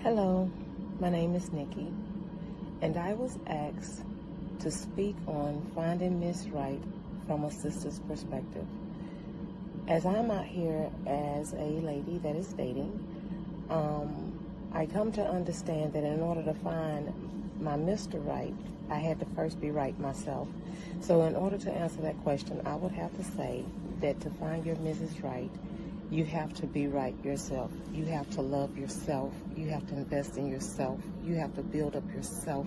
Hello, my name is Nikki, and I was asked to speak on finding Miss Right from a sister's perspective. As I'm out here as a lady that is dating, I come to understand that in order to find my Mr. Right, I had to first be right myself. So in order to answer that question, I would have to say that to find your Mrs. Right, you have to be right yourself. You have to love yourself. You have to invest in yourself. You have to build up yourself.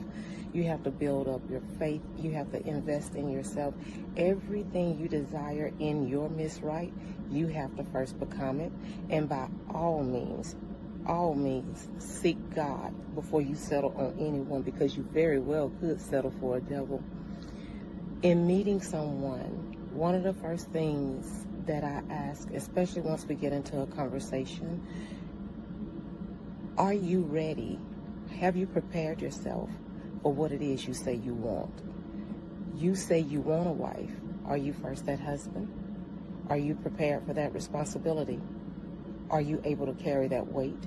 You have to build up your faith. You have to invest in yourself. Everything you desire in your Miss Right, you have to first become it. And by all means, seek God before you settle on anyone, because you very well could settle for a devil. In meeting someone, one of the first things that I ask, especially once we get into a conversation, are you ready? Have you prepared yourself for what it is you say you want? You say you want a wife. Are you first that husband? Are you prepared for that responsibility? Are you able to carry that weight?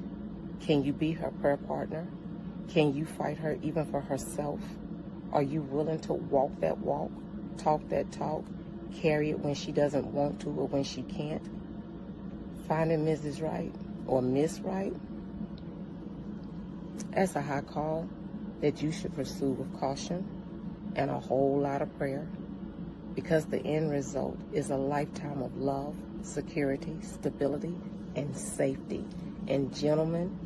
Can you be her prayer partner? Can you fight her even for herself? Are you willing to walk that walk, talk that talk, carry it when she doesn't want to or when she can't? Finding Mrs. Right or Miss Right, that's a high call that you should pursue with caution and a whole lot of prayer, because the end result is a lifetime of love, security, stability, and safety. And gentlemen,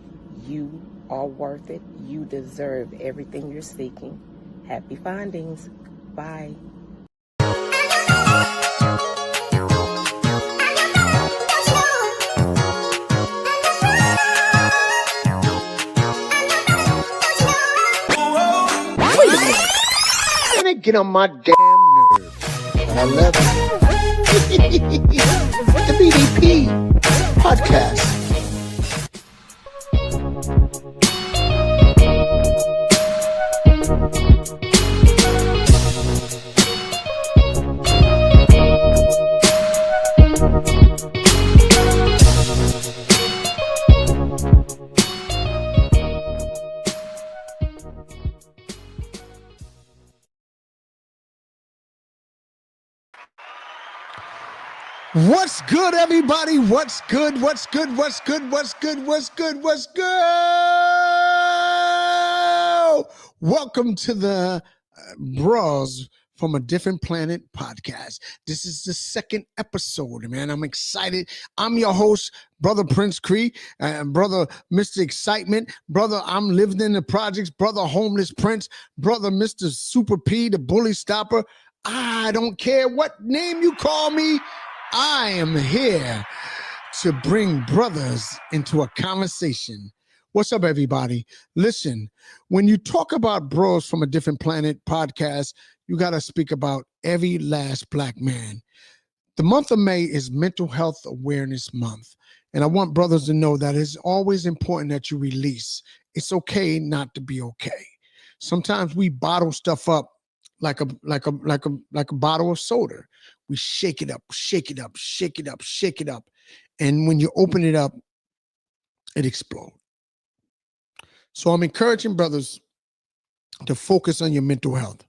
you are worth it. You deserve everything you're seeking. Happy findings. Bye. And it get on my damn nerves. But I love it. The BDP podcast. What's good, everybody? What's good? What's good? What's good? What's good? What's good? What's good? Welcome to the Bros from a Different Planet podcast. This is the second episode, man. I'm excited. I'm your host, Brother Prince Cree, Brother Mr. Excitement, Brother I'm living in the projects, Brother Homeless Prince, Brother Mr. Super P, the Bully Stopper. I don't care what name you call me. I am here to bring brothers into a conversation. What's up, everybody? Listen, when you talk about Bros from a Different Planet podcast, you got to speak about every last black man. The month of May is Mental Health Awareness Month, and I want brothers to know that it's always important that you release. It's okay not to be okay. Sometimes we bottle stuff up like a bottle of soda. We shake it up, shake it up, shake it up, shake it up. And when you open it up, it explodes. So I'm encouraging brothers to focus on your mental health.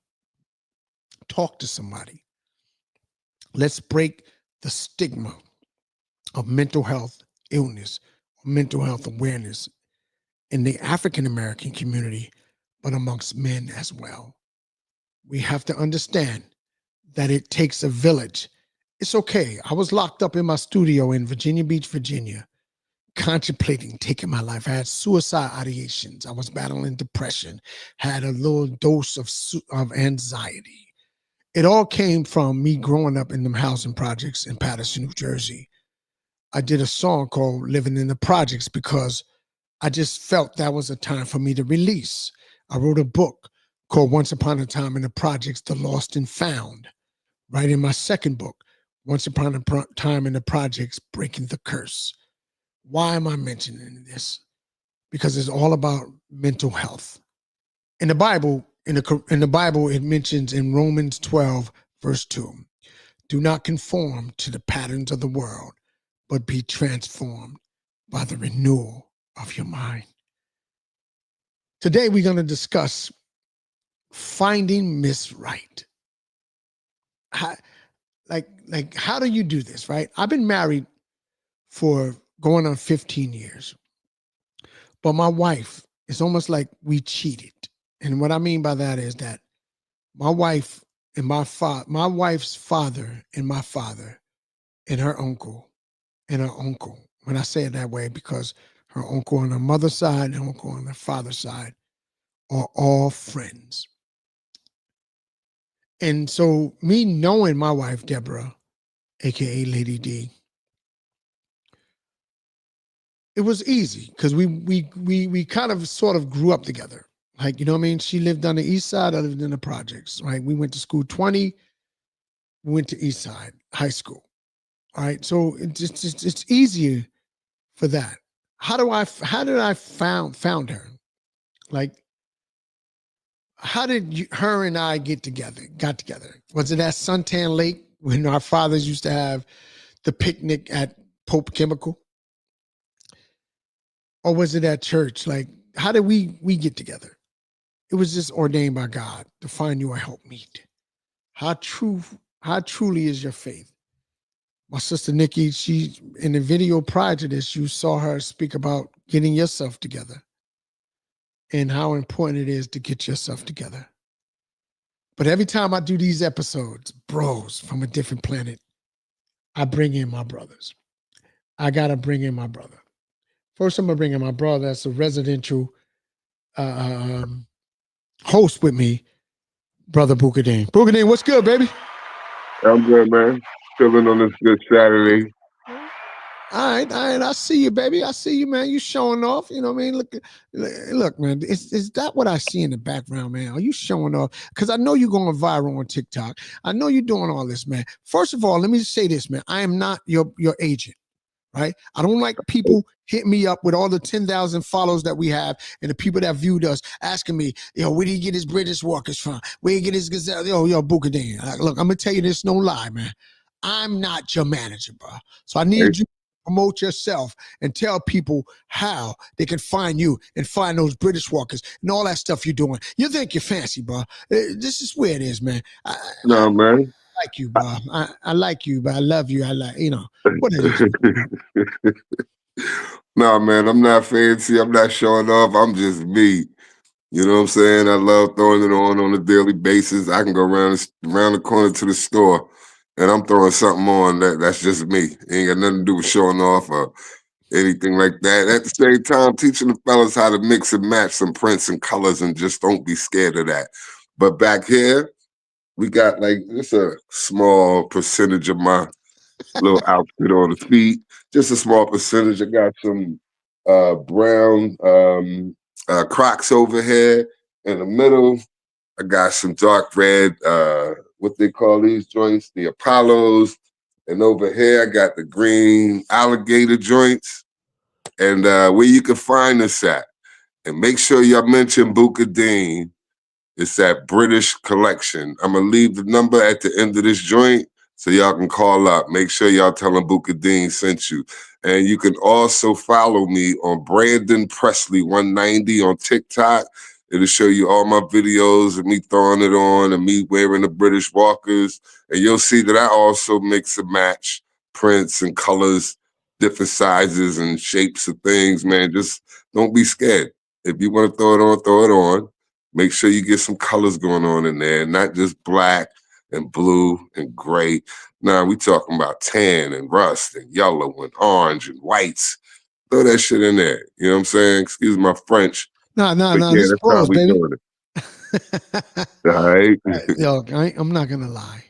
Talk to somebody. Let's break the stigma of mental health illness, mental health awareness in the African American community, but amongst men as well. We have to understand that it takes a village. It's okay. I was locked up in my studio in Virginia Beach, Virginia, contemplating taking my life. I had suicide ideations. I was battling depression, had a little dose of anxiety. It all came from me growing up in them housing projects in Paterson, New Jersey. I did a song called Living in the Projects because I just felt that was a time for me to release. I wrote a book called Once Upon a Time in the Projects, The Lost and Found. Writing my second book, Once Upon a Time in the Projects, Breaking the Curse. Why am I mentioning this? Because it's all about mental health. In the Bible, it mentions in Romans 12, verse 2, do not conform to the patterns of the world, but be transformed by the renewal of your mind. Today we're going to discuss finding Miss Right. How, how do you do this, right? I've been married for going on 15 years, but my wife, it's almost like we cheated. And what I mean by that is that my wife and my wife's father and my father and her uncle and her uncle. When I say it that way, because her uncle on her mother's side and her uncle on her father's side are all friends. And so me knowing my wife, Deborah, aka Lady D, it was easy because we kind of sort of grew up together. Like, you know what I mean? She lived on the east side, I lived in the projects, right? We went to school 20, we went to East Side High School. All right. So it's easier for that. How did I found her? Like, how did her and I got together? Was it at Suntan Lake when our fathers used to have the picnic at Pope Chemical? Or was it at church? Like, how did we get together? It was just ordained by God to find you a helpmeet. How truly is your faith? My sister Nikki, she in the video prior to this, you saw her speak about getting yourself together and how important it is to get yourself together. But every time I do these episodes, bros from a different planet, I bring in my brothers. I gotta bring in my brother. First, I'm gonna bring in my brother that's a residential host with me, brother Bukadeen. Bukadeen, what's good, baby? I'm good, man. Chilling on this good Saturday. All right. I see you, baby. I see you, man. You showing off. You know what I mean? Look, man. Is that what I see in the background, man? Are you showing off? Because I know you're going viral on TikTok. I know you're doing all this, man. First of all, let me just say this, man. I am not your agent, right? I don't like people hit me up with all the 10,000 follows that we have and the people that viewed us asking me, where did he get his British walkers from? Where he get his gazelle? Yo, Bukadeen. Look, I'm gonna tell you this, no lie, man. I'm not your manager, bro. So I need you to promote yourself and tell people how they can find you and find those British walkers and all that stuff you're doing. You think you're fancy, bro. This is where it is, man. No, man. I like you, bro. I like you, but I love you. I like, what is it? No, man, I'm not fancy. I'm not showing off. I'm just me. You know what I'm saying? I love throwing it on a daily basis. I can go around the corner to the store and I'm throwing something on that's just me. Ain't got nothing to do with showing off or anything like that. At the same time, teaching the fellas how to mix and match some prints and colors and just don't be scared of that. But back here, we got like just a small percentage of my little outfit on the feet. Just a small percentage. I got some brown Crocs over here in the middle. I got some dark red, what they call these joints, the Apollos. And over here, I got the green alligator joints. And where you can find this at. And make sure y'all mention Bukadeen. It's that British Collection. I'm going to leave the number at the end of this joint so y'all can call up. Make sure y'all tell them Bukadeen sent you. And you can also follow me on Brandon Presley 190 on TikTok. It'll show you all my videos of me throwing it on and me wearing the British walkers. And you'll see that I also mix and match prints and colors, different sizes and shapes of things, man. Just don't be scared. If you want to throw it on, throw it on. Make sure you get some colors going on in there, not just black and blue and gray. Nah, we talking about tan and rust and yellow and orange and whites. Throw that shit in there. You know what I'm saying? Excuse my French. No. Yeah, This that's pros, how we baby. doing it. All right. Yo, I'm not gonna lie.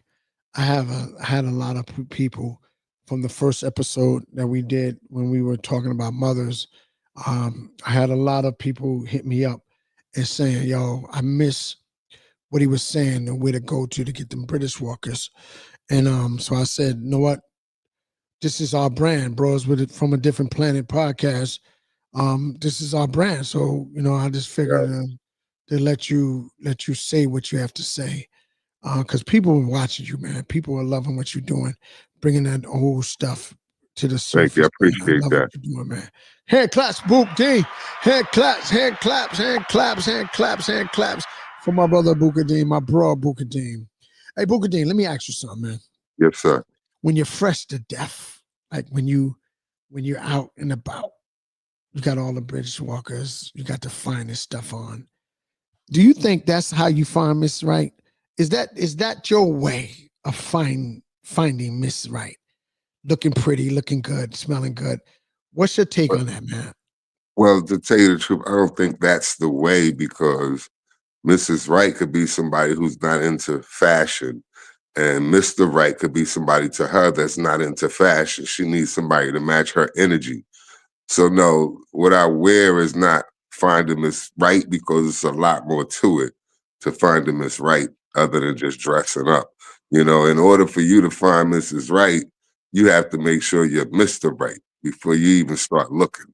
I had a lot of people from the first episode that we did when we were talking about mothers. I had a lot of people hit me up and saying, "Yo, I miss what he was saying and where to go to get them British walkers." And so I said, "You know what? This is our brand, bros. With it from a different planet podcast. This is our brand. So I just figured to let you say what you have to say, because people are watching you, man. People are loving what you're doing, bringing that old stuff to the Thank you. I surface. Man. I appreciate love that. what you're doing, man. Hand claps, Book D. Hand claps, hand claps, hand claps, hand claps, hand claps for my brother Booker Dean, my bro Booker Dean. Hey, Booker Dean, let me ask you something, man. Yes, sir. When you're fresh to death, like when you're out and about, you got all the British walkers, you got the finest stuff on. Do you think that's how you find Miss Right? Is that your way of finding Miss Right? Looking pretty, looking good, smelling good. What's your take on that, man? Well, to tell you the truth, I don't think that's the way, because Mrs. Right could be somebody who's not into fashion, and Mr. Right could be somebody to her that's not into fashion. She needs somebody to match her energy. So no, what I wear is not finding Miss Right, because it's a lot more to it to find a Miss Right other than just dressing up. You know, in order for you to find Mrs. Right, you have to make sure you're Mr. Right before you even start looking.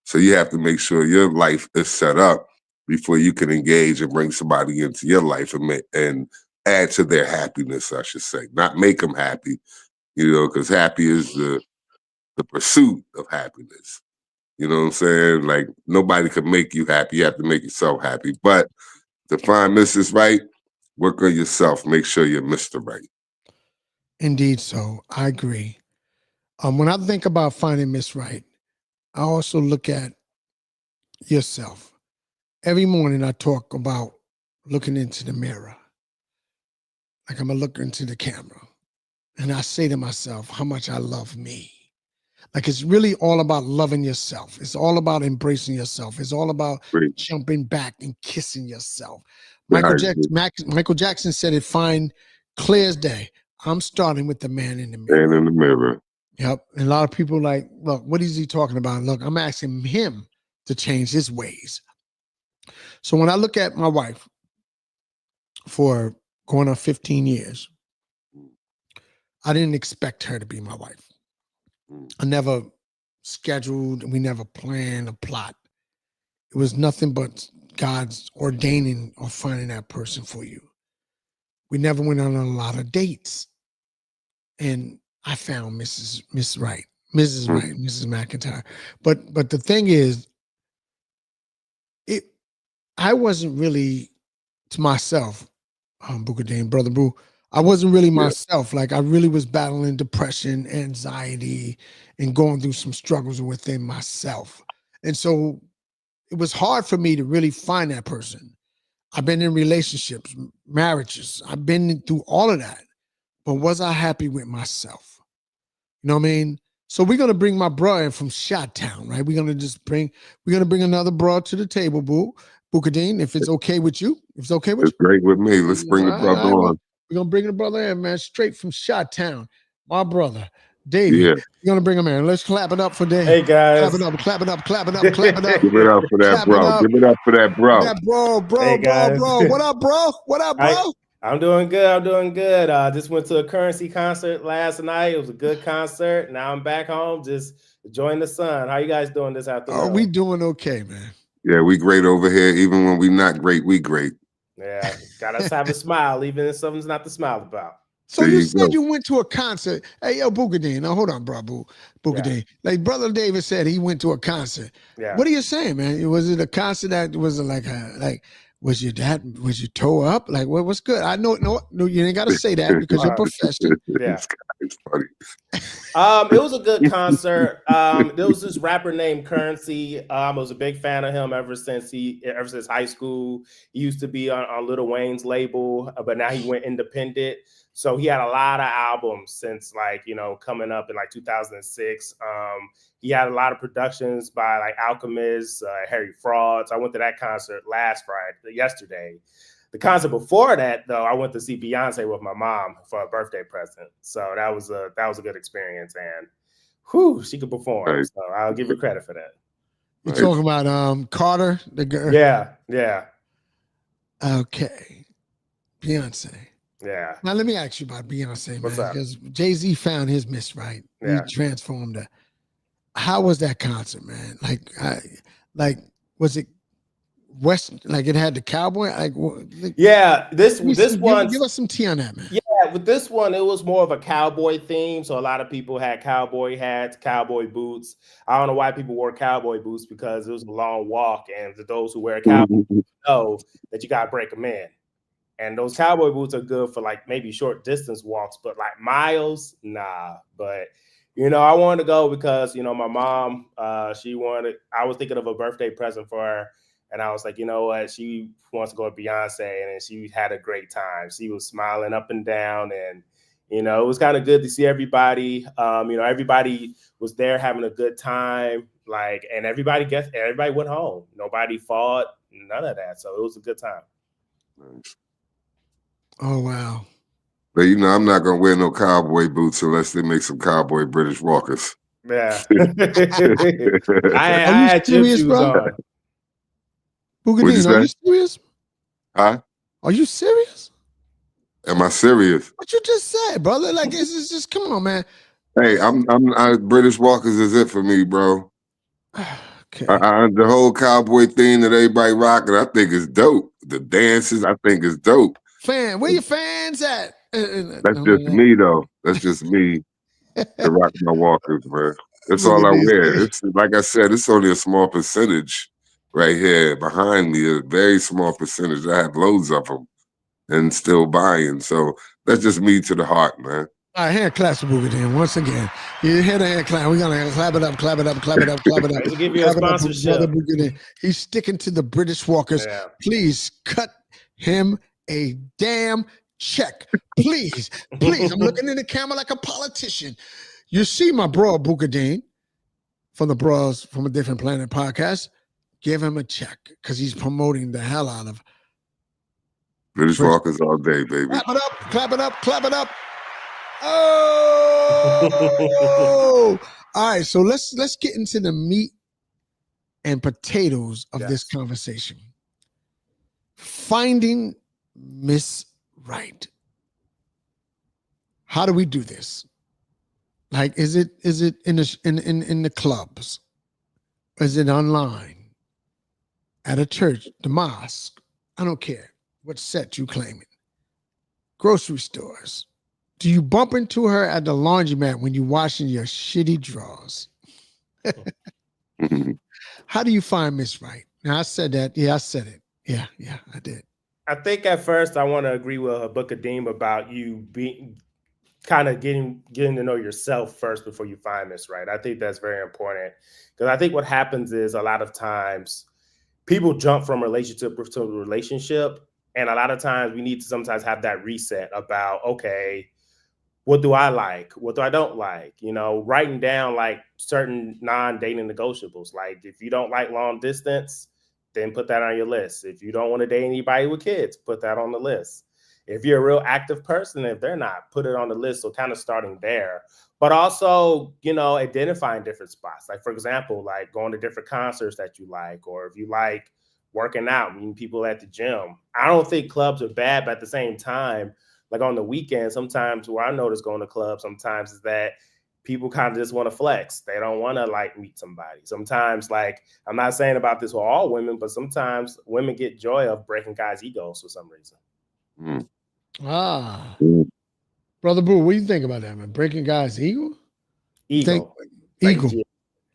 So you have to make sure your life is set up before you can engage and bring somebody into your life and add to their happiness, I should say. Not make them happy, you know, because happy is the pursuit of happiness. You know what I'm saying? Like, nobody can make you happy. You have to make yourself happy. But to find Mrs. Right, work on yourself. Make sure you're Mr. Right. Indeed, so I agree. When I think about finding Miss Right, I also look at yourself. Every morning I talk about looking into the mirror. Like I'm gonna look into the camera. And I say to myself how much I love me. Like it's really all about loving yourself. It's all about embracing yourself. It's all about Great. jumping back and kissing yourself. Yeah, Michael Jackson said it fine, clear as day. I'm starting with the man in the mirror. Man in the mirror. Yep. And a lot of people like, look, what is he talking about? Look, I'm asking him to change his ways. So when I look at my wife for going on 15 years, I didn't expect her to be my wife. I never scheduled, we never planned a plot. It was nothing but God's ordaining or finding that person for you. We never went on a lot of dates. And I found Mrs. Right, Mrs. McIntyre. But the thing is, I wasn't really to myself, Booker Dean, Brother Boo. I wasn't really myself. Like I really was battling depression, anxiety, and going through some struggles within myself. And so it was hard for me to really find that person. I've been in relationships, marriages. I've been through all of that. But was I happy with myself? You know what I mean? So we're gonna bring my bro in from Shot-Town, right? We're gonna bring another bro to the table, Booker Dean, if it's okay with you. If it's okay with It's great with me. Let's bring the brother on. We're gonna bring the brother in, man, straight from Shot-Town. My brother, Davey. Yeah. We're gonna bring him in. Let's clap it up for Dave. Hey guys. Clap it up, clap it up, clap it up, clap it up. Give it up for that Clap it bro. up. Give it up for that bro. Yeah, bro. Hey, guys. What up, bro? What up, bro? I'm doing good. Just went to a Currency concert last night. It was a good concert. Now I'm back home, just enjoying the sun. How you guys doing this afternoon? Oh, we doing okay, man. Yeah, we great over here. Even when we not great, we great. Yeah, gotta have a smile, even if something's not to smile about. So you said you went to a concert. Hey, yo, Booker Dean. Now hold on, bro, Booker Dean. Like Brother David said, he went to a concert. Yeah. What are you saying, man? Was it a concert that was like was your toe up? Like what's good? I know, no, you ain't got to say that because you're professional. Yeah, it's funny. It was a good concert. There was this rapper named Currency. I was a big fan of him ever since high school. He used to be on Lil Wayne's label, but now he went independent. So he had a lot of albums since coming up in 2006. He had a lot of productions by Alchemist, Harry Fraud. So I went to that concert yesterday. The concert before that, though, I went to see Beyonce with my mom for a birthday present. So that was a good experience, and she could perform. Right. So I'll give you credit for that. You're talking about Carter, the girl. Yeah. Okay, Beyonce. Yeah. Now let me ask you about Beyonce, What's man, because Jay-Z found his Miss Right. Yeah. He transformed her. How was that concert, man? Was it West? Like it had the cowboy? Yeah. This one. Give us some tea on that, man. Yeah. with this one, it was more of a cowboy theme. So a lot of people had cowboy hats, cowboy boots. I don't know why people wore cowboy boots because it was a long walk, and to those who wear cowboy boots know that you gotta break them in. And those cowboy boots are good for like maybe short distance walks, but like miles, nah. But I wanted to go because my mom, she wanted. I was thinking of a birthday present for her, and I was like, you know what, she wants to go with Beyonce, and she had a great time. She was smiling up and down, and it was kind of good to see everybody. Everybody was there having a good time, like, and everybody went home. Nobody fought, none of that. So it was a good time. Nice. Oh, wow. But I'm not gonna wear no cowboy boots unless they make some cowboy British walkers. Yeah. I Are you had gym serious, shoes bro? on. What'd you Boogadine, are you say? serious? Huh? Are you serious? Am I serious? What you just said, brother? Like, it's just come on, man. Hey, British walkers is it for me, bro. Okay. The whole cowboy thing that everybody rocking, I think is dope. The dances, I think is dope. Fan, where your fans at? That's just me, though. That's just me to rock my walkers, man. That's all I wear. It's like I said, it's only a small percentage right here behind me, a very small percentage. I have loads of them and still buying. So that's just me to the heart, man. All right, hand claps for Boogadine once again. You hear the hand clap. We're gonna clap it up, clap it up, clap it up, clap it up. Let's give you a sponsorship. He's sticking to the British Walkers. Yeah. Please cut him a damn check. Please, please. I'm looking in the camera like a politician. You see my bro Boogadine from the Bros from a Different Planet podcast. Give him a check because he's promoting the hell out of British walkers all day, baby. Clap it up, clap it up, clap it up. Oh, all right. So let's get into the meat and potatoes of this conversation. Finding Miss Right. How do we do this? Like, is it in the clubs? Is it online? At a church, the mosque? I don't care what set you claiming. Grocery stores. Do you bump into her at the laundromat when you're washing your shitty drawers? How do you find Miss Right? Now, I said that. Yeah, I said it. Yeah, I did. I think at first I want to agree with Boogadine about you being kind of getting to know yourself first before you find Miss Right. I think that's very important because I think what happens is a lot of times people jump from relationship to relationship, and a lot of times we need to sometimes have that reset about, okay, what do I like? What do I don't like? Writing down like certain non-dating negotiables. Like if you don't like long distance, then put that on your list. If you don't want to date anybody with kids, put that on the list. If you're a real active person, if they're not, put it on the list. So kind of starting there, but also, identifying different spots. Like for example, like going to different concerts that you like, or if you like working out, meeting people at the gym. I don't think clubs are bad, but at the same time, like on the weekend, sometimes where I notice going to clubs sometimes is that people kind of just want to flex. They don't want to like meet somebody. Sometimes, like, I'm not saying about this with all women, but sometimes women get joy of breaking guys' egos for some reason. Brother Boo, what do you think about that, man? Breaking guys' ego? Ego.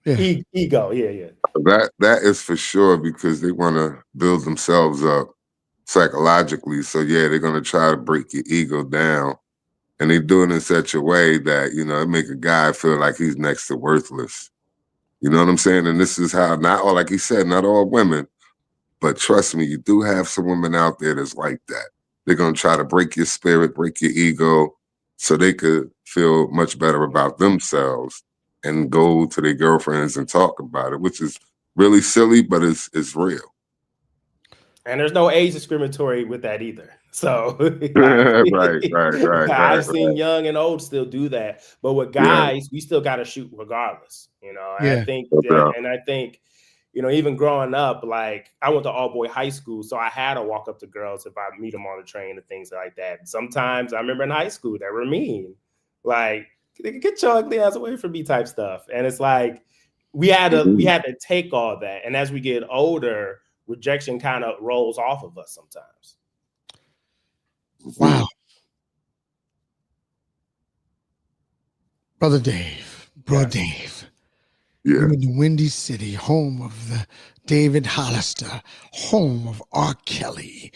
Yeah. Ego, yeah. That is for sure because they want to build themselves up psychologically. So yeah, they're gonna try to break your ego down. And they do it in such a way that, it make a guy feel like he's next to worthless. You know what I'm saying? And this is how, not all, like he said, not all women, but trust me, you do have some women out there that's like that. They're going to try to break your spirit, break your ego, so they could feel much better about themselves and go to their girlfriends and talk about it, which is really silly, but it's real. And there's no age discriminatory with that either. So right. I've seen young and old still do that. But with guys, we still got to shoot regardless. I think even growing up, like I went to all boy high school, so I had to walk up to girls if I meet them on the train and things like that. And sometimes I remember in high school they were mean, like get your ugly ass away from me type stuff. And it's like we had to take all that. And as we get older, rejection kind of rolls off of us sometimes. Wow. Brother Dave, Bro Yes. Dave. Yeah. You're in the Windy City, home of the David Hollister, home of R. Kelly,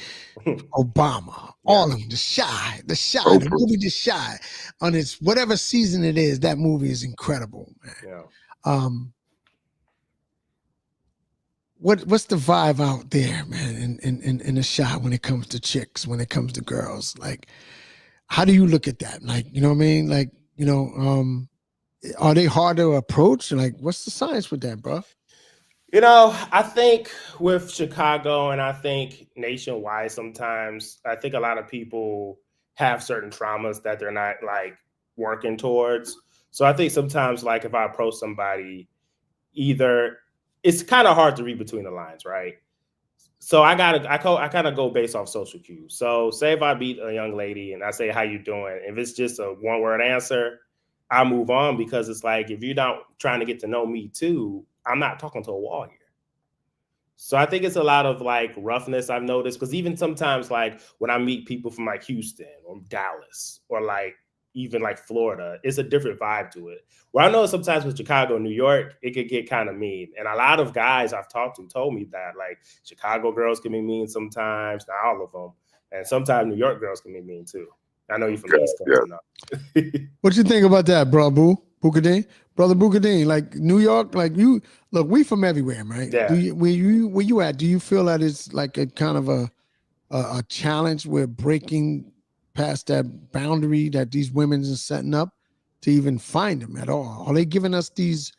Obama, all of them, The Chi, the Oprah. movie The Chi, on its whatever season it is, that movie is incredible, man. Yeah. What's the vibe out there, man, in the Chi when it comes to chicks, when it comes to girls? Like, how do you look at that? Like, you know what I mean? Like, you know, are they hard to approach? Like, what's the science with that, bro? You know, I think with Chicago and I think nationwide sometimes, I think a lot of people have certain traumas that they're not like working towards. So I think sometimes like if I approach somebody, either it's kind of hard to read between the lines, right? So I kind of go based off social cues. So say if I meet a young lady and I say, how you doing? If it's just a one word answer, I move on because it's like, if you're not trying to get to know me too, I'm not talking to a wall here. So I think it's a lot of like roughness I've noticed because even sometimes like when I meet people from like Houston or Dallas or like even like Florida, it's a different vibe to it. Where I know sometimes with Chicago, New York, it could get kind of mean. And a lot of guys I've talked to told me that like Chicago girls can be mean sometimes, not all of them. And sometimes New York girls can be mean too. I know you're from the East Coast enough. What you think about that, bro, Boukadeen? Brother Boukadeen, like New York, like you look, we from everywhere, right? Yeah. Do you where you at? Do you feel that it's like a kind of a challenge where breaking past that boundary that these women are setting up to even find them at all? Are they giving us these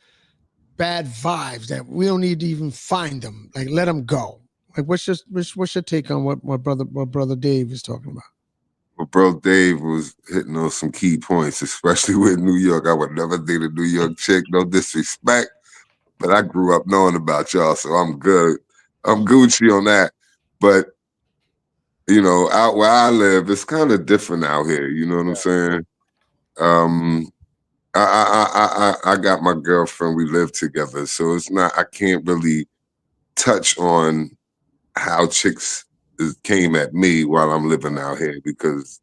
bad vibes that we don't need to even find them? Like let them go. Like what's your take on what brother Dave is talking about? Well, bro, Dave was hitting on some key points, especially with New York. I would never date a New York chick, no disrespect, but I grew up knowing about y'all, so I'm good. I'm Gucci on that. But, you know, out where I live, it's kind of different out here. You know what I'm saying? I got my girlfriend. We live together, so it's not. I can't really touch on how chicks came at me while I'm living out here because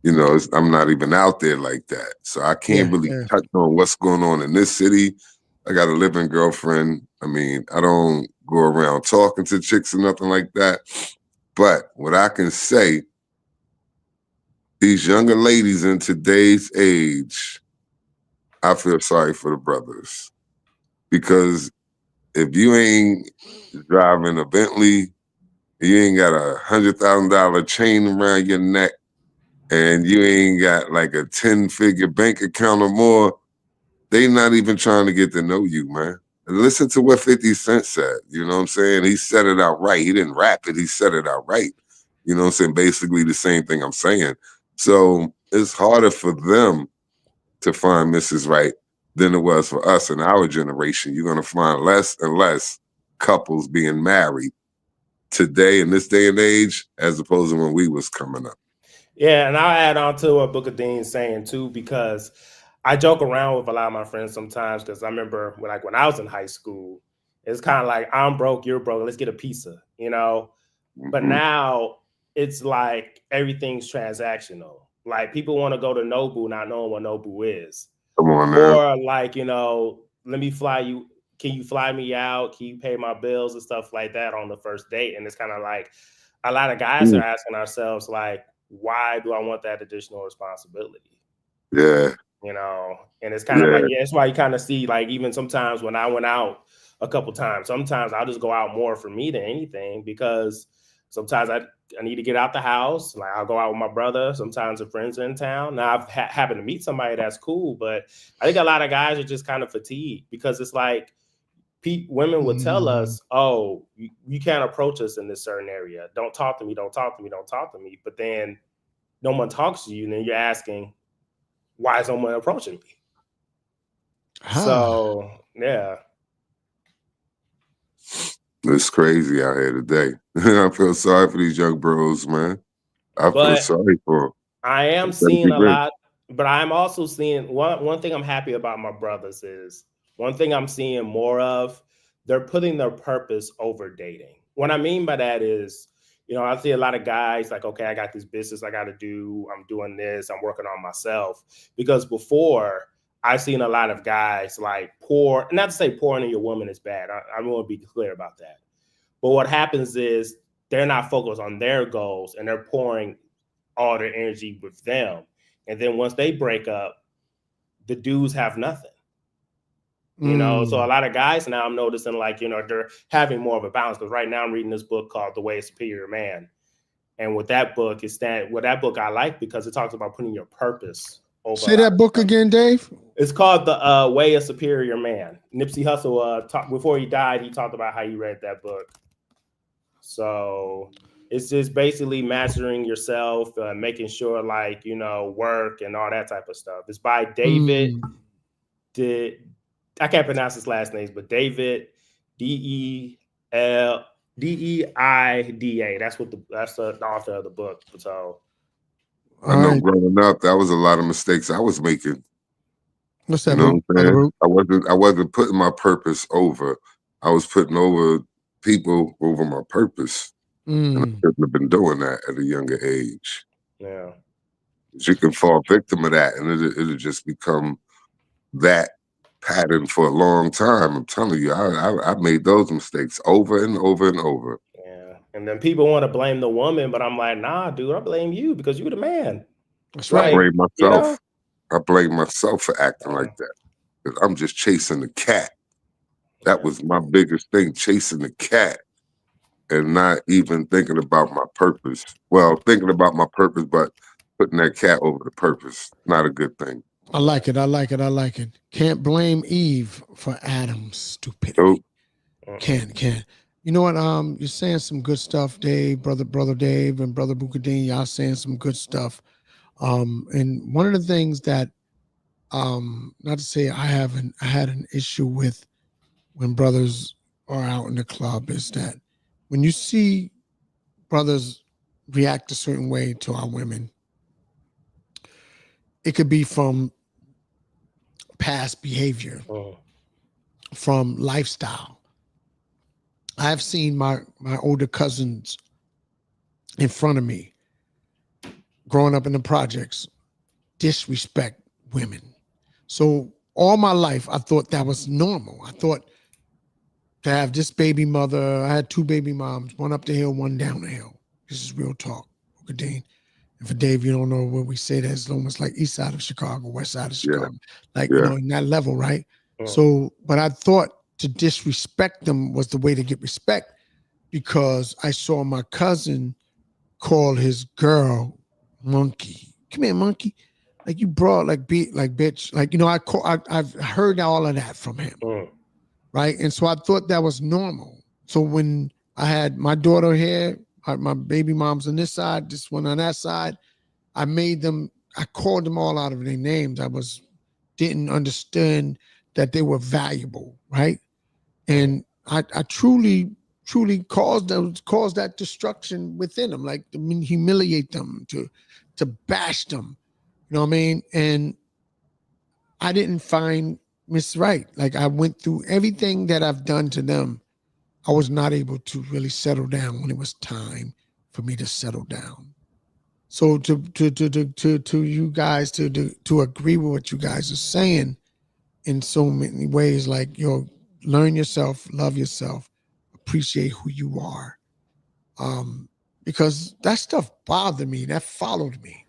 you know I'm not even out there like that. So I can't really touch on what's going on in this city. I got a living girlfriend. I mean, I don't go around talking to chicks or nothing like that. But what I can say, these younger ladies in today's age, I feel sorry for the brothers because if you ain't driving a Bentley, you ain't got $100,000 chain around your neck, and you ain't got like a 10-figure bank account or more, they not even trying to get to know you, man. Listen to what 50 Cent said. You know what I'm saying? He said it out right. He didn't rap it. He said it out right. You know what I'm saying? Basically the same thing I'm saying. So it's harder for them to find Mrs. Right than it was for us in our generation. You're going to find less and less couples being married today in this day and age as opposed to when we was coming up. Yeah, and I'll add on to what Boukadeen's saying too, because I joke around with a lot of my friends sometimes because I remember when I was in high school, it's kind of like I'm broke, you're broke, let's get a pizza, you know? But now it's like everything's transactional. Like people want to go to Nobu not knowing what Nobu is. Come on now. Or like, you know, let me fly you. Can you fly me out? Can you pay my bills and stuff like that on the first date? And it's kind of like a lot of guys are asking ourselves, like, why do I want that additional responsibility? Yeah. You know, and it's kind of like, that's why you kind of see, like, even sometimes when I went out a couple times, sometimes I'll just go out more for me than anything because sometimes I need to get out the house. Like I'll go out with my brother. Sometimes the friends are in town. Now I've happened to meet somebody that's cool, but I think a lot of guys are just kind of fatigued because it's like women would tell us, oh, you can't approach us in this certain area. Don't talk to me. Don't talk to me. Don't talk to me. But then no one talks to you. And then you're asking, why is someone approaching me? So, yeah. It's crazy out here today. I feel sorry for these young bros, man. I feel sorry for them. I am seeing a lot, but I'm also seeing one thing I'm happy about my brothers is one thing I'm seeing more of, they're putting their purpose over dating. What I mean by that is, you know, I see a lot of guys like, okay, I got this business I got to do. I'm doing this. I'm working on myself. Because before, I've seen a lot of guys like pour, not to say pouring in your woman is bad. I want to be clear about that. But what happens is they're not focused on their goals and they're pouring all their energy with them. And then once they break up, the dudes have nothing. You know, so a lot of guys now I'm noticing, like, you know, they're having more of a balance. Because right now I'm reading this book called The Way of Superior Man. And with that book, that book I like because it talks about putting your purpose over. Say that book again, Dave. It's called The Way of Superior Man. Nipsey Hussle, before he died, he talked about how he read that book. So it's just basically mastering yourself, making sure, like, you know, work and all that type of stuff. It's by David. I can't pronounce his last names, but David Deida. That's the author of the book. So I know growing up, that was a lot of mistakes I was making. What's that? You know what I'm saying? I wasn't putting my purpose over. I was putting over people over my purpose. And I shouldn't have been doing that at a younger age. Yeah. You can fall victim of that, and it'll just become that pattern for a long time. I'm telling you, I made those mistakes over and over and over. Yeah. And then people want to blame the woman, but I'm like, nah, dude, I blame you because you're the man. That's right. I blame myself. You know? I blame myself for acting like that. Because I'm just chasing the cat. That was my biggest thing, chasing the cat and not even thinking about my purpose. Well, thinking about my purpose, but putting that cat over the purpose. Not a good thing. I like it. I like it. I like it. Can't blame Eve for Adam's stupidity. Nope. Can't. You know what? You're saying some good stuff, Dave, brother Dave, and brother Bukadeen. Y'all saying some good stuff. And one of the things that, not to say I had an issue with when brothers are out in the club, is that when you see brothers react a certain way to our women, it could be from past behavior, from lifestyle. I've seen my older cousins in front of me, growing up in the projects, disrespect women. So all my life, I thought that was normal. I thought to have this baby mother, I had two baby moms, one up the hill, one down the hill. This is real talk, Dean. And for Dave, you don't know what we say, that's almost like east side of Chicago, west side of Chicago. You know, in that level, right? So, but I thought to disrespect them was the way to get respect, because I saw my cousin call his girl monkey. Come here, monkey. Like, you broad, like bitch. Like, you know, I've heard all of that from him. Right. And so I thought that was normal. So when I had my daughter here, my baby moms on this side, this one on that side, I called them all out of their names. Didn't understand that they were valuable, right? And I truly caused that destruction within them, like to humiliate them, to bash them, you know what I mean? And I didn't find Miss Right. Like, I went through everything that I've done to them. I was not able to really settle down when it was time for me to settle down. So to you guys to agree with what you guys are saying in so many ways, like, learn yourself, love yourself, appreciate who you are. Because that stuff bothered me, that followed me.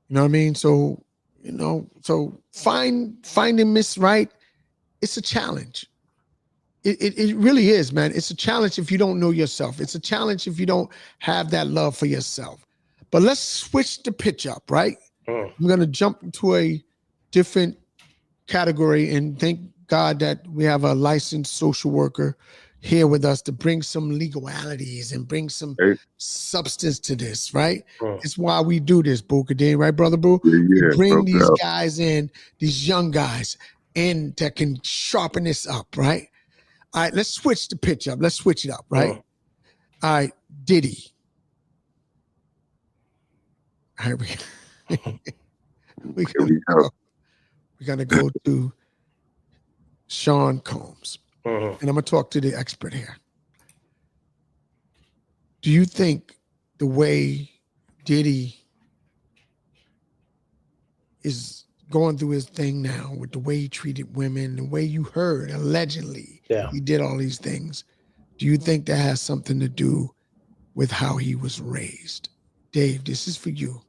You know what I mean? So, you know, finding Miss Right, it's a challenge. It really is, man. It's a challenge if you don't know yourself. It's a challenge if you don't have that love for yourself. But let's switch the pitch up, right? I'm going to jump into a different category, and thank God that we have a licensed social worker here with us to bring some legalities and bring some substance to this, right? It's why we do this, Bukadeen, right, brother Boo? We bring these guys in, these young guys, in that can sharpen this up, right? All right, let's switch the pitch up. Let's switch it up, right? All right, Diddy. All right, we're gonna go to Sean Combs. And I'm gonna talk to the expert here. Do you think the way Diddy is going through his thing now with the way he treated women, the way you heard allegedly Yeah. he did all these things. Do you think that has something to do with how he was raised? Dave, this is for you.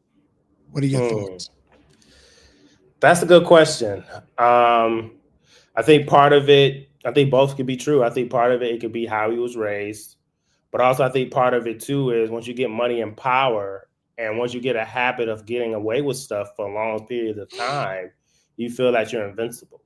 What are your thoughts? That's a good question. I think part of it, I think both could be true. I think part of it could be how he was raised. But also, I think part of it too is once you get money and power, and once you get a habit of getting away with stuff for a long period of time, you feel that you're invincible.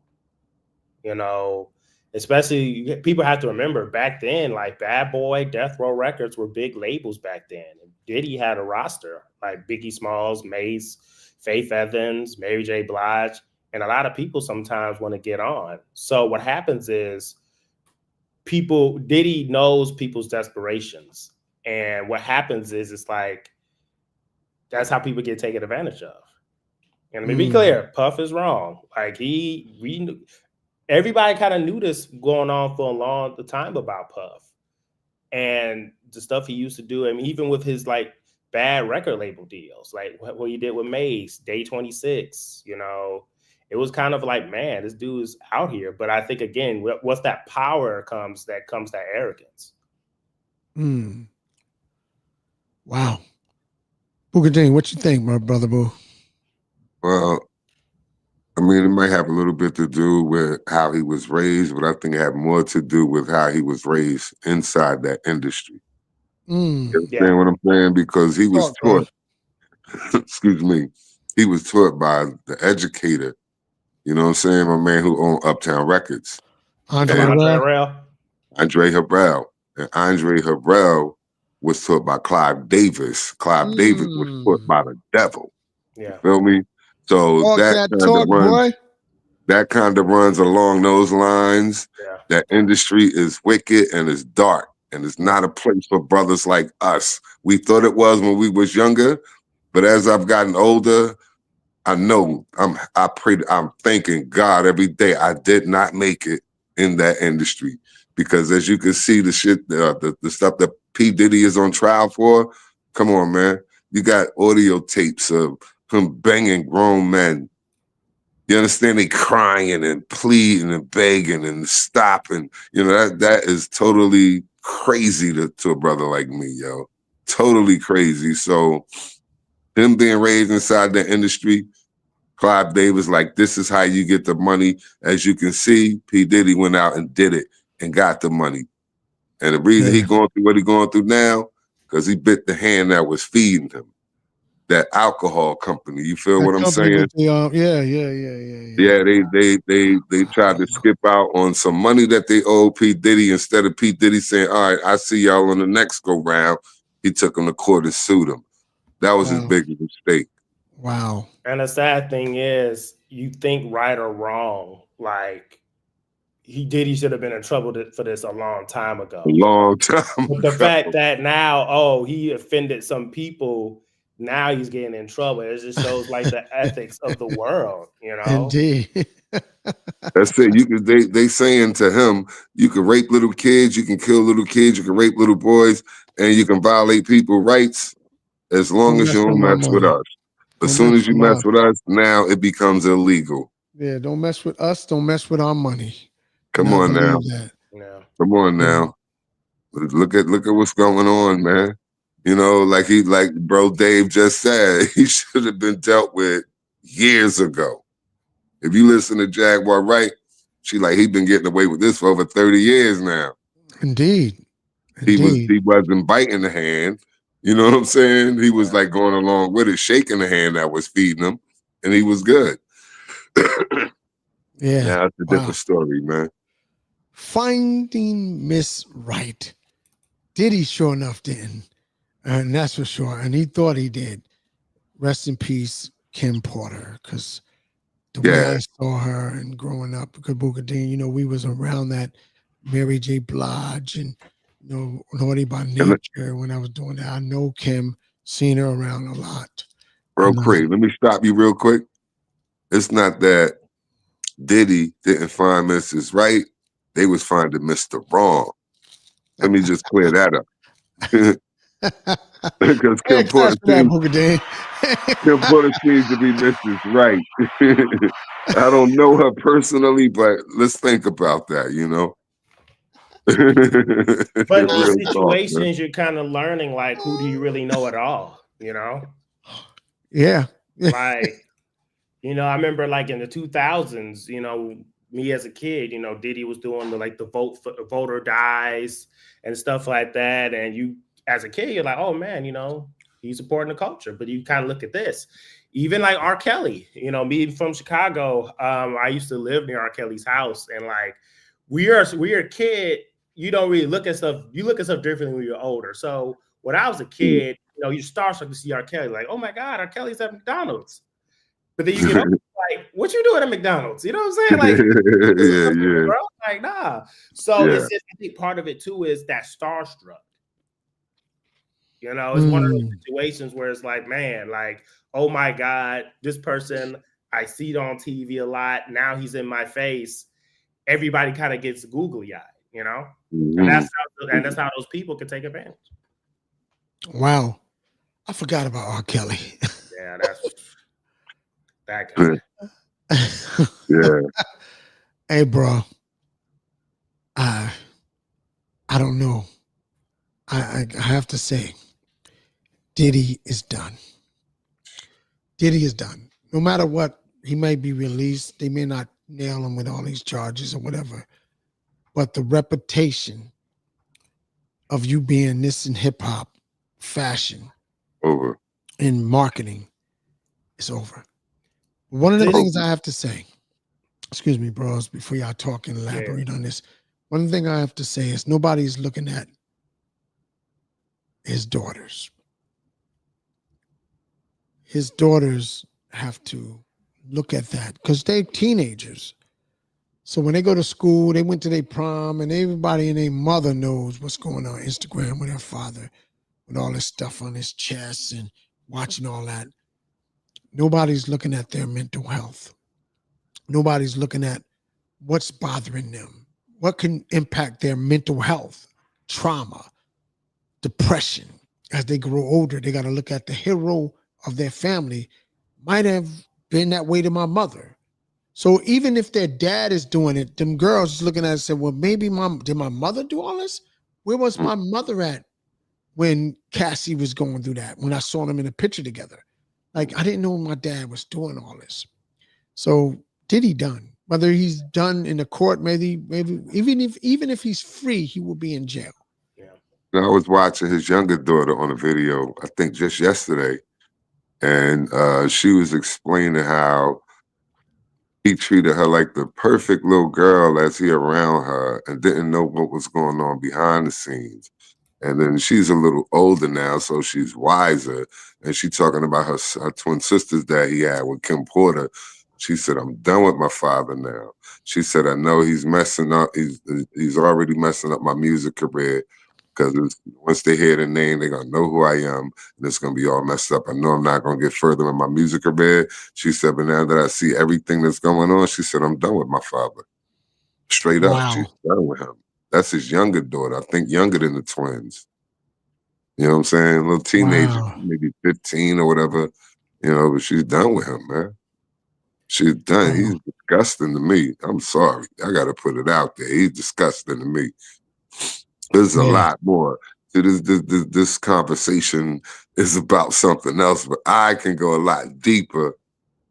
You know, especially people have to remember back then, like Bad Boy, Death Row Records were big labels back then. And Diddy had a roster like Biggie Smalls, Mace, Faith Evans, Mary J. Blige, and a lot of people sometimes want to get on. So what happens is Diddy knows people's desperations. And what happens is it's like, that's how people get taken advantage of. And let me be clear, Puff is wrong. Like everybody kind of knew this going on for a long time about Puff and the stuff he used to do. I mean, even with his like bad record label deals, like what he did with Mace, Day 26, you know, it was kind of like, man, this dude is out here. But I think again, what's that power comes that arrogance. Wow. Booker Dean, what you think, my brother Boo? Well, I mean, it might have a little bit to do with how he was raised, but I think it had more to do with how he was raised inside that industry. You understand what I'm saying? Because he was taught, excuse me, he was taught by the educator, you know what I'm saying? My man who owned Uptown Records. Andre Harrell. Andre Harrell. And Andre Harrell was taught by Clive Davis. Clive Davis was taught by the devil. Yeah. You feel me? So that kind of runs along those lines. Yeah. That industry is wicked and it's dark, and it's not a place for brothers like us. We thought it was when we was younger, but as I've gotten older, I know I'm thanking God every day I did not make it in that industry, because as you can see, the shit, the stuff that P. Diddy is on trial for. Come on, man. You got audio tapes of him banging grown men. You understand? They crying and pleading and begging and stopping. You know, that is totally crazy to a brother like me, yo. Totally crazy. So him being raised inside the industry, Clive Davis, like, this is how you get the money. As you can see, P. Diddy went out and did it and got the money. And the reason he going through what he going through now, because he bit the hand that was feeding him. That alcohol company, you feel what I'm saying? Yeah, they tried to skip out on some money that they owed P. Diddy. Instead of P. Diddy saying, all right, I see y'all on the next go round, he took him to court and sued him. That was his biggest mistake. Wow. And the sad thing is, you think right or wrong, like Diddy should have been in trouble for this a long time ago. A long time But the fact that now, he offended some people, now he's getting in trouble. It just shows like the ethics of the world, you know. Indeed. That's it. They saying to him, you can rape little kids, you can kill little kids, you can rape little boys, and you can violate people's rights as long as you don't mess with us. As soon as you mess with us, now it becomes illegal. Yeah, don't mess with us, don't mess with our money. Come on now. Yeah. Come on now. Look at what's going on, man. You know, like bro Dave just said, he should have been dealt with years ago. If you listen to Jaguar Wright, he been getting away with this for over 30 years now. Indeed. He wasn't biting the hand. You know what I'm saying? He was like going along with it, shaking the hand that was feeding him, and he was good. Yeah. Now it's a different story, man. Finding Miss Right. Diddy sure enough didn't. And that's for sure. And he thought he did. Rest in peace, Kim Porter. Because the way I saw her and growing up, because Booker Dean, you know, we was around that Mary J. Blige and, you know, Naughty by Nature when I was doing that. I know Kim, seen her around a lot. Bro, Craig, let me stop you real quick. It's not that Diddy didn't find Mrs. Right. They was finding Mr. Wrong. Let me just clear that up. Because Hey, Kim class Porter for that, seems, Booker Dean. Kim Porter seems to be Mrs. Right. I don't know her personally, but let's think about that, you know? But in these Real talk, man. situations, you're kind of learning like who do you really know at all, you know? Yeah. Like, I remember like in the 2000s, me as a kid, Diddy was doing the voter dies and stuff like that. And you, as a kid, you're like, oh man, he's supporting the culture. But you kind of look at this, even like R. Kelly, me from Chicago, I used to live near R. Kelly's house, and like we're a kid. You don't really look at stuff. You look at stuff differently when you're older. So when I was a kid, you starstruck to see R. Kelly, like, oh my God, R. Kelly's at McDonald's. But then you get older, like, what you doing at McDonald's? You know what I'm saying? Like, yeah. bro, like, nah. So Yeah. it's just, I think part of it too is that starstruck. It's one of those situations where it's like, man, like, oh my God, this person, I see it on TV a lot. Now he's in my face. Everybody kind of gets googly eyed, Mhm. And that's how those people can take advantage. Wow. I forgot about R. Kelly. Yeah, that's that guy. Yeah. Hey, bro. I don't know. I have to say, Diddy is done. Diddy is done. No matter what, he may be released. They may not nail him with all these charges or whatever. But the reputation of you being this in hip hop, fashion, Over. in marketing is over. One of the things I have to say, excuse me, bros, before y'all talk and elaborate on this, one thing I have to say is nobody's looking at his daughters. His daughters have to look at that because they're teenagers. So when they go to school, they went to their prom, and everybody and their mother knows what's going on Instagram with their father, with all this stuff on his chest and watching all that. Nobody's looking at their mental health. Nobody's looking at what's bothering them, what can impact their mental health, trauma, depression. As they grow older, they got to look at the hero of their family. Might have been that way to my mother. So even if their dad is doing it, them girls is looking at it and say, well, maybe did my mother do all this? Where was my mother at when Cassie was going through that, when I saw them in a picture together? Like, I didn't know my dad was doing all this. So Diddy done. Whether he's done in the court, maybe even if he's free, he will be in jail. I was watching his younger daughter on a video, I think just yesterday, and she was explaining how he treated her like the perfect little girl as he around her and didn't know what was going on behind the scenes. And then she's a little older now, so she's wiser. And she talking about her twin sisters that he had with Kim Porter. She said, I'm done with my father now. She said, I know he's messing up. He's already messing up my music career. Because once they hear the name, they're going to know who I am, and it's going to be all messed up. I know I'm not going to get further in my music career. She said, but now that I see everything that's going on, she said, I'm done with my father. Straight up, she's done with him. That's his younger daughter, I think younger than the twins. You know what I'm saying? A little teenager, maybe 15 or whatever, but she's done with him, man. She's done. He's disgusting to me. I'm sorry. I got to put it out there. He's disgusting to me. There's a lot more. This conversation is about something else, but I can go a lot deeper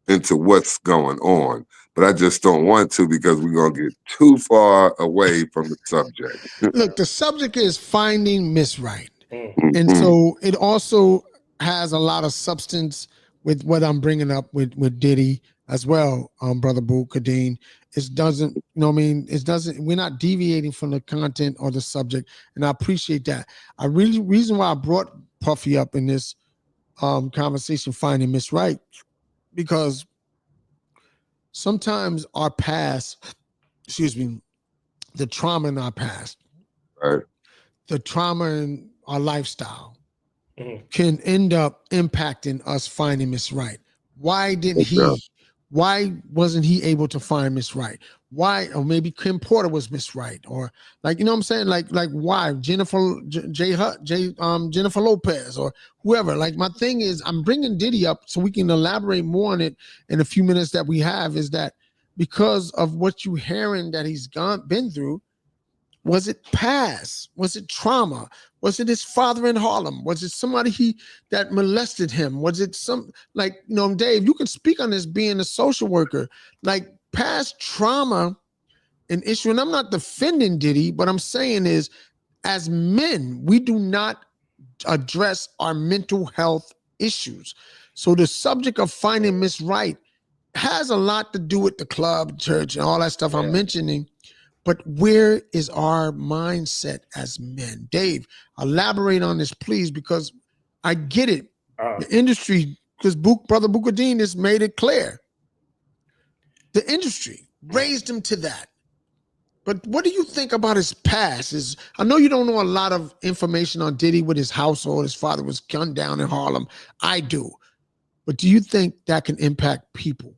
into what's going on. But I just don't want to because we're going to get too far away from the subject. Look, the subject is finding Miss Right. And so it also has a lot of substance with what I'm bringing up with Diddy as well, Brother Boo Kadeen. It doesn't, we're not deviating from the content or the subject. And I appreciate that. Reason why I brought Puffy up in this conversation, finding Miss Right, because sometimes our past, the trauma in our past, right, the trauma in our lifestyle can end up impacting us finding Miss Right. Why wasn't he able to find Miss Right? Why? Or maybe Kim Porter was Miss Right, or like, you know what I'm saying? Like why Jennifer Jennifer Lopez or whoever. Like, my thing is, I'm bringing Diddy up so we can elaborate more on it in a few minutes that we have. Is that because of what you hearing that he's been through? Was it past? Was it trauma? Was it his father in Harlem? Was it somebody that molested him? Was it some, like, you know, Dave, you can speak on this being a social worker, like past trauma and issue. And I'm not defending Diddy, but I'm saying is, as men, we do not address our mental health issues. So the subject of finding Miss Right has a lot to do with the club, church, and all that stuff I'm mentioning. But where is our mindset as men? Dave, elaborate on this, please, because I get it. The industry, because Brother Booker Dean has made it clear. The industry raised him to that. But what do you think about his past? I know you don't know a lot of information on Diddy with his household. His father was gunned down in Harlem. I do. But do you think that can impact people,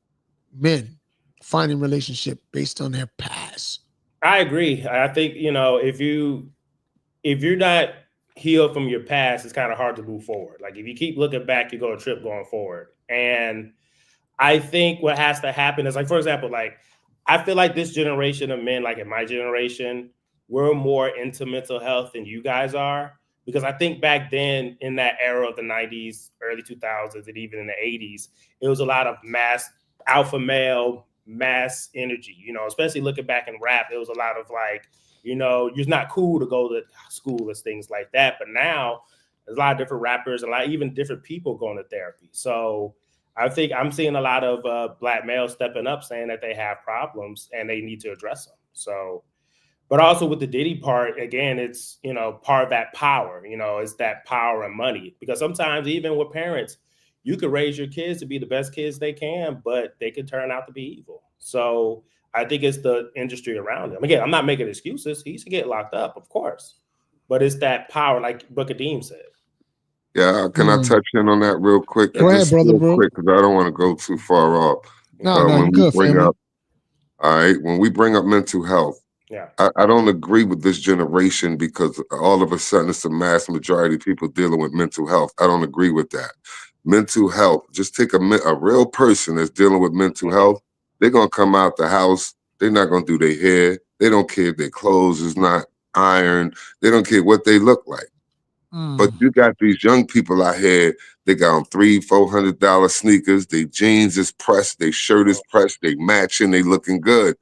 men, finding relationship based on their past? I agree. I think, you know, if you're not healed from your past, it's kind of hard to move forward. Like, if you keep looking back, you go a trip going forward. And I think what has to happen is, like, for example, like, I feel like this generation of men, like in my generation, we're more into mental health than you guys are. Because I think back then, in that era of the 90s, early 2000s, and even in the 80s, it was a lot of mass alpha male, mass energy, you know, especially looking back in rap. It was a lot of like, you know, it's not cool to go to school and things like that. But now there's a lot of different rappers, a lot, even different people going to therapy. So I think I'm seeing a lot of Black males stepping up, saying that they have problems and they need to address them. So, but also with the Diddy part, again, it's, you know, part of that power, you know, it's that power and money. Because sometimes even with parents, you could raise your kids to be the best kids they can, but they could turn out to be evil. So I think it's the industry around him. Again, I'm not making excuses. He should get locked up, of course. But it's that power, like Booker Dean said. Yeah, can I touch in on that real quick? Go ahead, Just brother, real bro. quick, because I don't want to go too far off. No, When you're we good, bring family. up, all right, when we bring up mental health, Yeah. I don't agree with this generation because all of a sudden it's a mass majority of people dealing with mental health. I don't agree with that. Mental health, just take a real person that's dealing with mental health. They're going to come out the house. They're not going to do their hair. They don't care if their clothes is not ironed. They don't care what they look like. But you got these young people out here, they got on $300-400 sneakers, their jeans is pressed, their shirt is pressed, they matching, they looking good.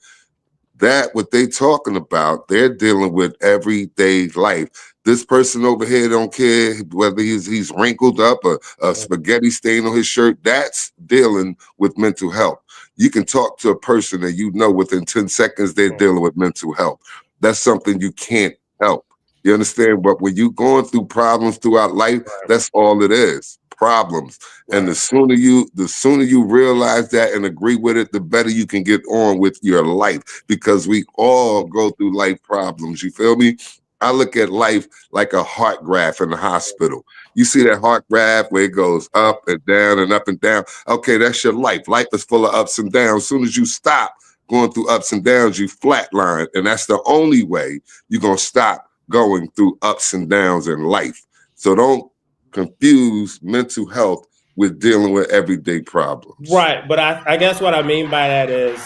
That what they talking about, they're dealing with everyday life. This person over here don't care whether he's wrinkled up or a spaghetti stain on his shirt. That's dealing with mental health. You can talk to a person and you know within 10 seconds they're dealing with mental health. That's something you can't help. You understand? But when you going through problems throughout life, that's all it is. Problems. And the sooner you realize that and agree with it, the better you can get on with your life, because we all go through life problems. You feel me? I look at life like a heart graph in the hospital. You see that heart graph where it goes up and down and up and down. Okay, that's your life. Life is full of ups and downs. As soon as you stop going through ups and downs, you flatline. And that's the only way you're going to stop going through ups and downs in life. So don't confuse mental health with dealing with everyday problems. Right. But I guess what I mean by that is,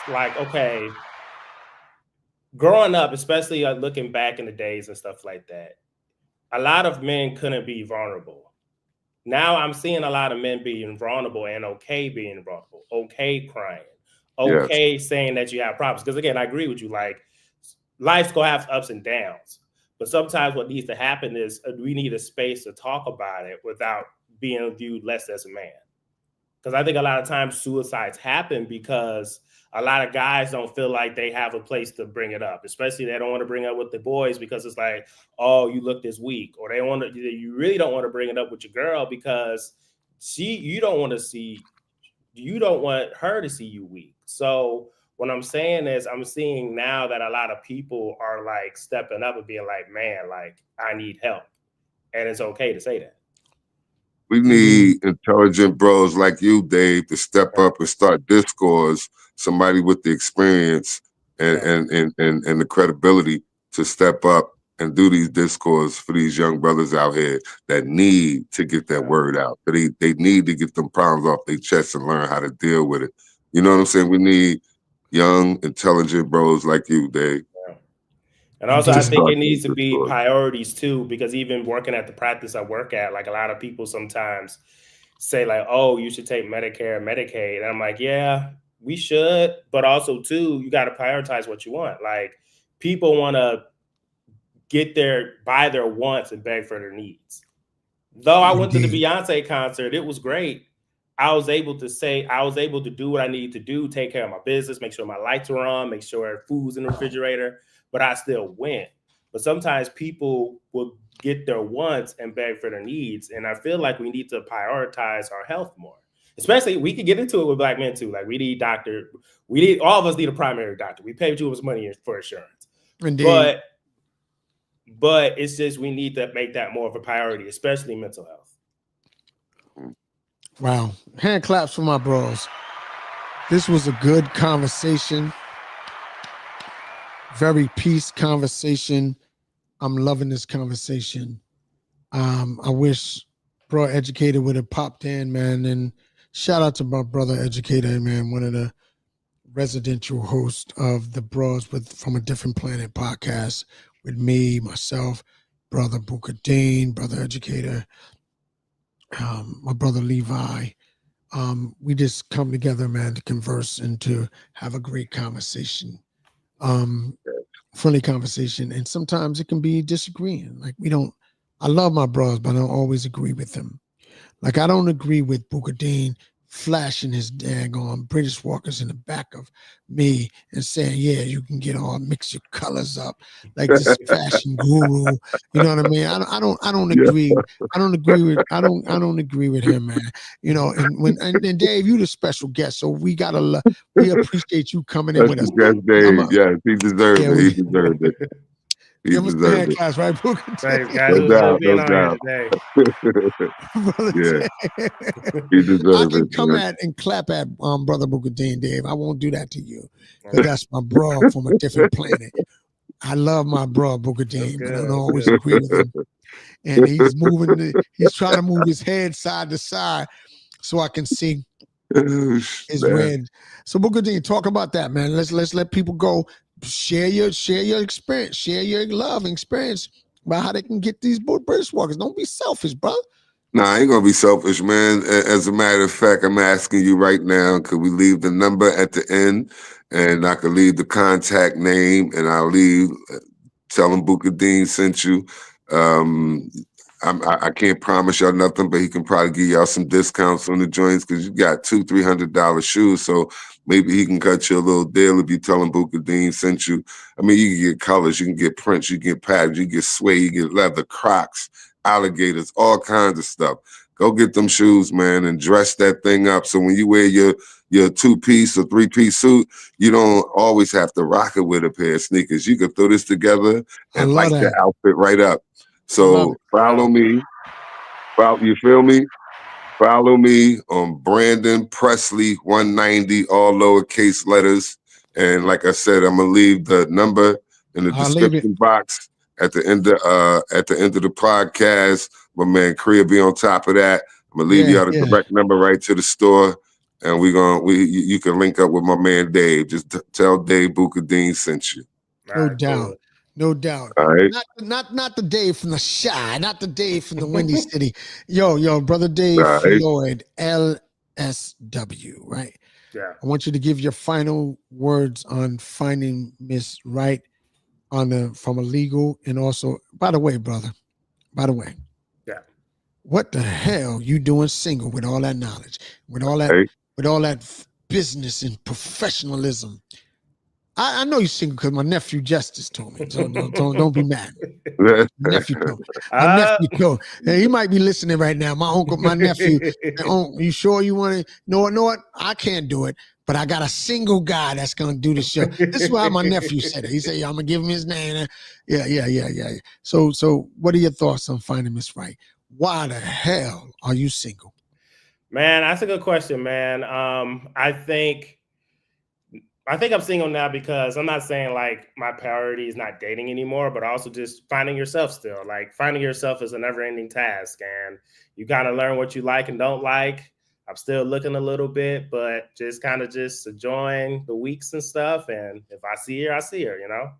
like, okay, growing up, especially looking back in the days and stuff like that, a lot of men couldn't be vulnerable. Now I'm seeing a lot of men being vulnerable and okay being vulnerable, okay crying, okay saying that you have problems. Because again, I agree with you. Like, life's gonna have ups and downs, but sometimes what needs to happen is we need a space to talk about it without being viewed less as a man. Because I think a lot of times suicides happen because a lot of guys don't feel like they have a place to bring it up, especially they don't want to bring it up with the boys because it's like, oh, you look this weak, or you really don't want to bring it up with your girl because you don't want her to see you weak. So what I'm saying is I'm seeing now that a lot of people are like stepping up and being like, man, like I need help. And it's okay to say that. We need intelligent bros like you, Dave, to step up and start discourse. Somebody with the experience and the credibility to step up and do these discourse for these young brothers out here that need to get that word out. They need to get them problems off their chest and learn how to deal with it. You know what I'm saying? We need young, intelligent bros like you, Dave. And also, I think it needs to this be story. priorities too, because even working at the practice I work at, like a lot of people sometimes say like, oh, you should take Medicare and Medicaid. And I'm like, yeah, we should. But also too, you got to prioritize what you want. Like people want to buy their wants and beg for their needs. Though I went to the Beyonce concert, it was great. I was able to do what I need to do, take care of my business, make sure my lights are on, make sure food's in the refrigerator, but I still went. But sometimes people will get their wants and beg for their needs. And I feel like we need to prioritize our health more. Especially, we could get into it with Black men too. Like all of us need a primary doctor. We pay too much money for insurance. Indeed. But it's just we need to make that more of a priority, especially mental health. Wow. Hand claps for my bros. This was a good conversation. Very peace conversation. I'm loving this conversation. I wish Bro Educator would have popped in, man. And shout out to my brother Educator, man, one of the residential hosts of the Bros from a Different Planet podcast with me, myself, brother Booker Dean, brother Educator, my brother Levi. We just come together, man, to converse and to have a great conversation. Friendly conversation, and sometimes it can be disagreeing. Like I love my bros, but I don't always agree with them. Like I don't agree with Booker Dean flashing his daggone British walkers in the back of me and saying, yeah, you can mix your colors up like this fashion guru. You know what I mean? I don't agree. I don't agree with him, man. You know, and Dave, you the special guest, so we appreciate you coming in with us. Yes, Dave. Yes, he deserved it. He deserved it. He deserved it. Class, right, Booker? Thanks, guys. No doubt. Yeah, he deserved it. I can come at and clap at Brother Booker Dean, Dave. I won't do that to you because that's my bro from a different planet. I love my bro Booker Dean, but I don't always agree with him. And he's trying to move his head side to side so I can see his red. So Booker Dean, talk about that, man. Let's let people go. Share your experience, share your love and experience about how they can get these British walkers. Don't be selfish, bro. Nah, I ain't gonna be selfish, man. As a matter of fact, I'm asking you right now, could we leave the number at the end, and I could leave the contact name, and I'll tell them Booker Dean sent you. I can't promise y'all nothing, but he can probably give y'all some discounts on the joints because you got $200-$300 shoes. So maybe he can cut you a little deal if you tell him Booker Dean sent you. I mean, you can get colors, you can get prints, you can get patterns, you can get suede, you can get leather, Crocs, alligators, all kinds of stuff. Go get them shoes, man, and dress that thing up. So when you wear your 2-piece or 3-piece suit, you don't always have to rock it with a pair of sneakers. You can throw this together and light the outfit right up. So follow me. You feel me? Follow me on Brandon Presley 190, all lowercase letters. And like I said, I'm gonna leave the number in the description box at the end of the podcast. My man Kriya be on top of that. I'm gonna leave y'all the direct number right to the store, and you can link up with my man Dave. Just tell Dave Booker Dean sent you. No doubt. All right. Not the Dave from the Shy, not the Dave from the Windy City. Yo, brother Dave Floyd, LSW, right? Yeah. I want you to give your final words on finding Miss Right from a legal, and also, by the way, brother, yeah, what the hell you doing single with all that knowledge, with all that business and professionalism? I know you're single because my nephew Justice told me. So don't be mad. My nephew told me. He might be listening right now. My nephew. You sure you want to? Know what? I can't do it, but I got a single guy that's gonna do the show. This is why my nephew said it. He said, "I'm gonna give him his name." Yeah. So what are your thoughts on finding Miss Right? why the hell are you single? Man, that's a good question, man. I think I'm single now because I'm not saying like my priority is not dating anymore, but also just finding yourself still. Like finding yourself is a never-ending task, and you kind of learn what you like and don't like. I'm still looking a little bit, but just enjoying the weeks and stuff. And if I see her, I see her, you know.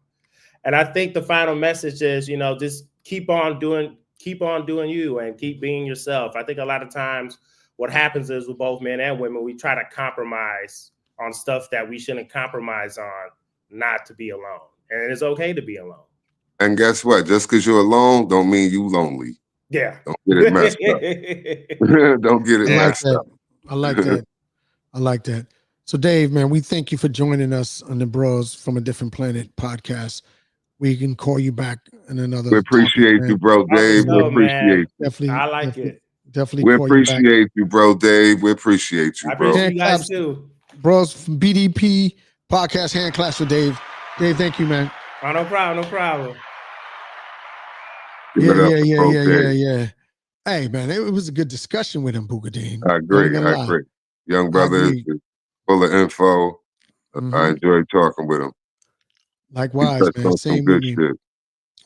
And I think the final message is, you know, just keep on doing you and keep being yourself. I think a lot of times what happens is with both men and women, we try to compromise on stuff that we shouldn't compromise on, not to be alone. And it's okay to be alone. And guess what? Just because you're alone don't mean you lonely. Yeah. Don't get it messed up. Don't get it I like messed that. up. I like that. I like that. So, Dave, man, we thank you for joining us on the Bros from a Different Planet podcast. We can call you back in another We appreciate topic, you, bro, Dave. We appreciate you. Definitely. I like it. Definitely We call you back. appreciate you, bro, Dave. We appreciate you, I bro. appreciate you guys too. Bros from BDP podcast, hand claps for Dave. Dave, thank you, man. Oh, no problem. No problem. Give it up for bro, Dave. Yeah. Hey, man, it was a good discussion with him, Bugadeen. I agree. I agree. Young brother is full of info. I enjoy talking with him. Likewise, man. Same with me. Shit.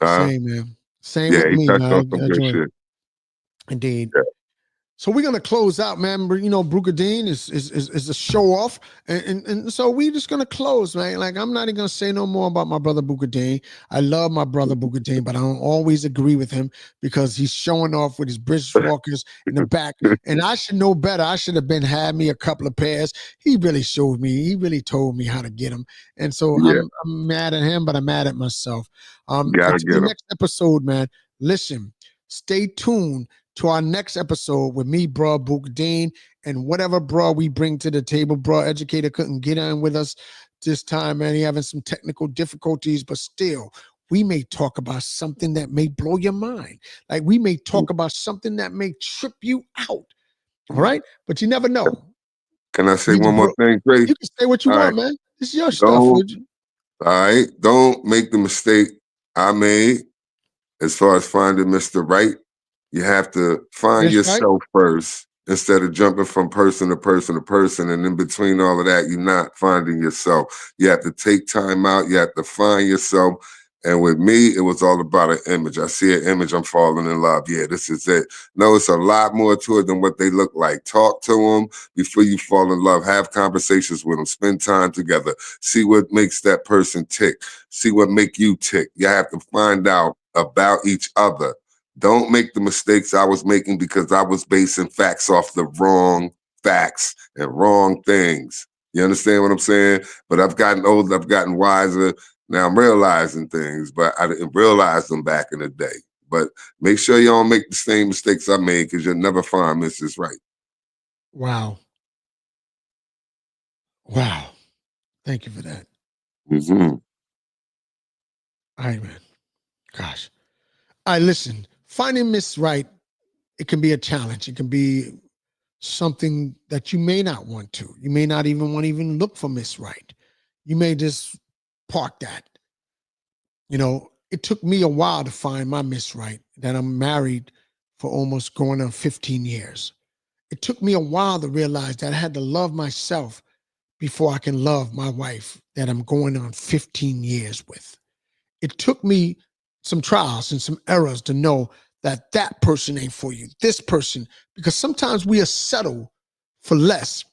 Same, man. Same with me, man. On some good shit. Indeed. Yeah. So we're gonna close out, man. You know, Bugadeen is a show off, and so we're just gonna close, man. Like I'm not even gonna say no more about my brother Bugadeen. I love my brother Bugadeen, but I don't always agree with him because he's showing off with his British walkers in the back. And I should know better. I should have had me a couple of pairs. He really showed me. He really told me how to get them. And so I'm mad at him, but I'm mad at myself. Until the next episode, man. Listen, stay tuned to our next episode with me, bro, Bugadeen, and whatever, bro, we bring to the table. Bro, Educator couldn't get on with us this time, man. He having some technical difficulties, but still, we may talk about something that may blow your mind. Like we may talk about something that may trip you out. All right? But you never know. Can I say one more thing, Grace? You can say what you want, man. This is your stuff. All right. Don't make the mistake I made as far as finding Mr. Right. You have to find yourself first instead of jumping from person to person to person. And in between all of that, you're not finding yourself. You have to take time out. You have to find yourself. And with me, it was all about an image. I see an image, I'm falling in love. Yeah, this is it. No, it's a lot more to it than what they look like. Talk to them before you fall in love. Have conversations with them. Spend time together. See what makes that person tick. See what make you tick. You have to find out about each other. Don't make the mistakes I was making because I was basing facts off the wrong facts and wrong things. You understand what I'm saying? But I've gotten older, I've gotten wiser. Now I'm realizing things, but I didn't realize them back in the day. But make sure you don't make the same mistakes I made because you'll never find Mrs. Right. Wow. Wow. Thank you for that. Mm-hmm. All right, man. Gosh. All right, listen. Finding Miss Right, it can be a challenge. It can be something that you may not want to. You may not even want to even look for Miss Right. You may just park that. You know, it took me a while to find my Miss Right, that I'm married for almost going on 15 years. It took me a while to realize that I had to love myself before I can love my wife that I'm going on 15 years with. It took me some trials and some errors to know that that person ain't for you, this person, because sometimes we are settled for less,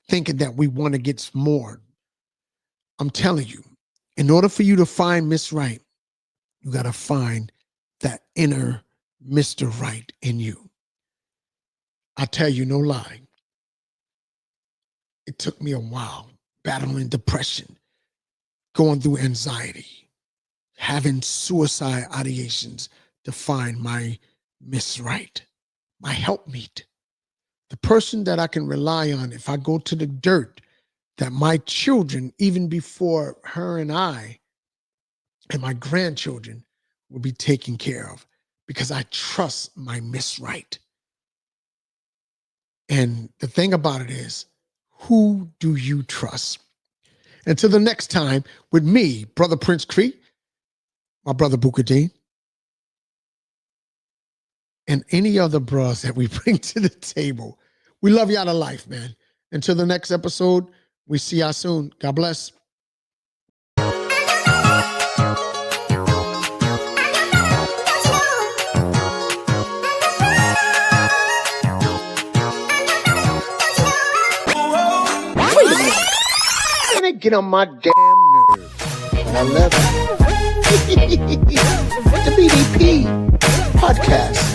thinking that we want to get more. I'm telling you, in order for you to find Miss Right, you got to find that inner Mr. Right in you. I tell you, no lie. It took me a while battling depression, going through anxiety, having suicide ideations to find my Miss Right, my helpmeet, the person that I can rely on if I go to the dirt, that my children, even before her and I and my grandchildren, will be taken care of because I trust my Miss Right. And the thing about it is, who do you trust? Until the next time, with me, Brother Prince Cree, my brother Bugadeen. and any other bros that we bring to the table. We love y'all to life, man. Until the next episode, we see y'all soon. God bless. Wait a minute. Can I get on my damn nerves? But I love it. The BDP podcast.